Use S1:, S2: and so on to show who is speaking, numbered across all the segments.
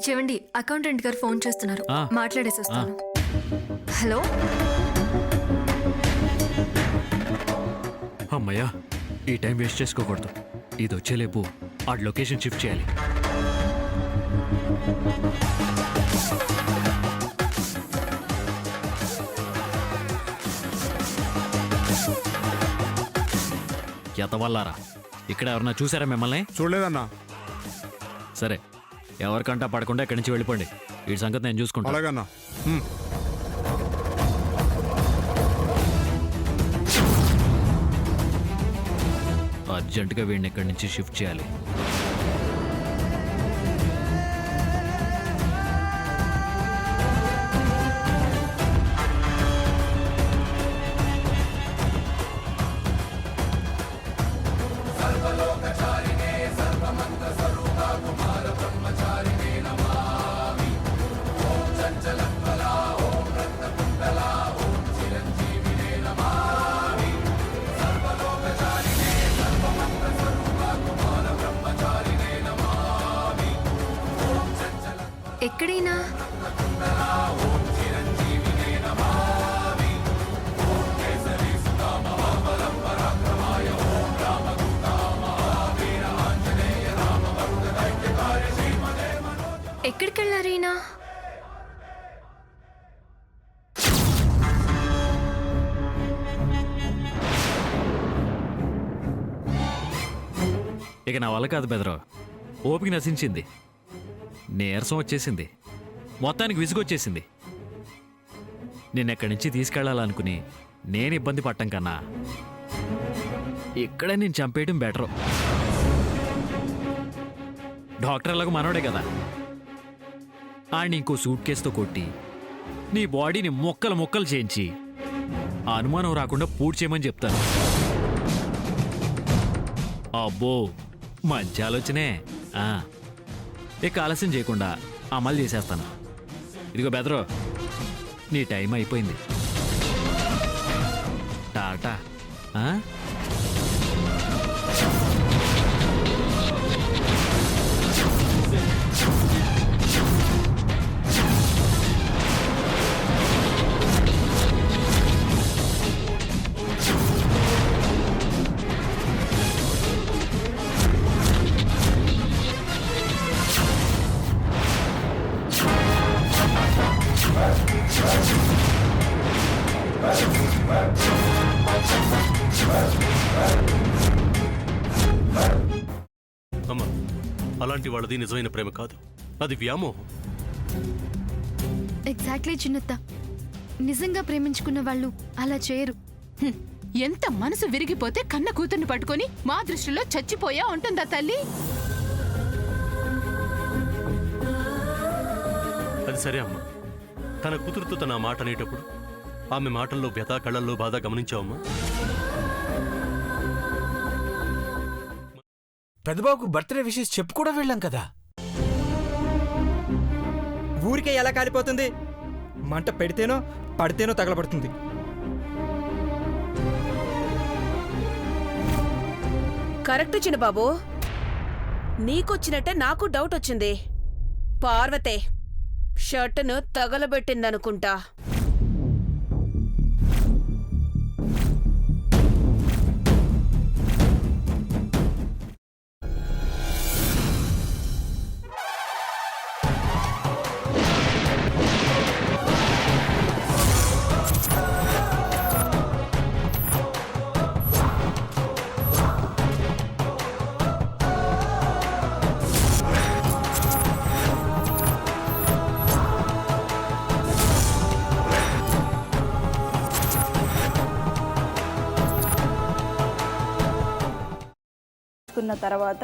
S1: చెవండి, accountant గారు phone చేస్తున్నారు. మాట్లాడేసి వస్తాను. హలో.
S2: అమ్మయ్యా, ఈ టైం వేస్ట్ చేసుకోకూడదు. ఇది వచ్చేలేపు ఆ లొకేషన్ షిఫ్ట్ చేయాలి. ఎతవల్లారా, ఇక్కడ ఎవరన్నా చూసారా మిమ్మల్ని?
S3: చూడలేదన్నా.
S2: సరే, ఎవరికంటా పడకుండా ఇక్కడి నుంచి వెళ్ళిపోండి. ఈ సంగతి నేను చూసుకుంటాను.
S3: అలాగన్నా.
S2: అర్జెంటుగా వీడిని ఇక్కడి నుంచి షిఫ్ట్ చేయాలి.
S1: ఎక్కడైనా ఎక్కడికి వెళ్ళారైనా?
S2: ఇక నా వల్ల కాదు బెదరు. ఓపిక నశించింది, నీరసం వచ్చేసింది, మొత్తానికి విసుగొచ్చేసింది. నిన్నెక్కడి నుంచి తీసుకెళ్లాలనుకుని నేను ఇబ్బంది పట్టం కన్నా ఇక్కడే నేను చంపేయటం బెటరు. డాక్టర్ ఎలాగో మనోడే కదా, ఆడిని ఇంకో సూట్ కేసుతో కొట్టి నీ బాడీని ముక్కలు ముక్కలు చేయించి ఆ అనుమానం రాకుండా పూర్తి చేయమని చెప్తాను. అబ్బో, మంచి ఆలోచనే. ఇక ఆలస్యం చేయకుండా అమలు చేసేస్తాను. ఇదిగో బెదరు, నీ టైం అయిపోయింది. టాటా.
S4: అమ్మా, అలాంటి వాళ్ళది నిజమైన ప్రేమ కాదు, అది వ్యామోహం.
S1: ఎగ్జాక్ట్లీ చిన్నత్త, నిజంగా ప్రేమించుకున్న వాళ్ళు అలా చేయరు.
S5: ఎంత మనసు విరిగిపోతే కన్న కూతుర్ని పట్టుకొని మా దృష్టిలో చచ్చిపోయా ఉంటుందా తల్లి?
S4: అది సరే అమ్మా, తన కూతురుతో తన మాట అనేటప్పుడు ఆమె మాటల్లో వ్యథ, కళ్ళల్లో బాధ గమనించావమ్మా?
S6: పెద్దబాబుకు బర్త్డే విషెస్ చెప్పు కూడా వెళ్ళాం కదా.
S7: ఊరికే ఎలా కాలిపోతుంది? మంట పెడితేనో పడితేనో తగలబడుతుంది.
S8: కరెక్ట్ చిన్నబాబు, నీకొచ్చినట్టే నాకు డౌట్ వచ్చింది. పార్వతే షర్టును తగలబెట్టిందనుకుంటా.
S9: తర్వాత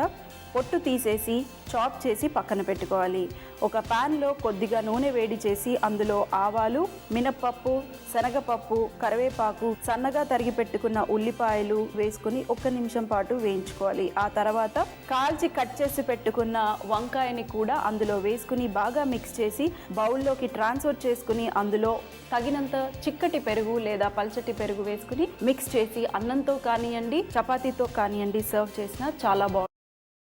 S9: పొట్టు తీసేసి చాప్ చేసి పక్కన పెట్టుకోవాలి. ఒక ప్యాన్లో కొద్దిగా నూనె వేడి చేసి అందులో ఆవాలు, మినప్పప్పు, శనగపప్పు, కరివేపాకు, సన్నగా తరిగి పెట్టుకున్న ఉల్లిపాయలు వేసుకుని 1 నిమిషం పాటు వేయించుకోవాలి. ఆ తర్వాత కాల్చి కట్ చేసి పెట్టుకున్న వంకాయని కూడా అందులో వేసుకుని బాగా మిక్స్ చేసి బౌల్లోకి ట్రాన్స్ఫర్ చేసుకుని అందులో తగినంత చిక్కటి పెరుగు లేదా పల్చటి పెరుగు వేసుకుని మిక్స్ చేసి అన్నంతో కానివ్వండి, చపాతీతో కానివ్వండి సర్వ్ చేసినా చాలా బాగుంటుంది.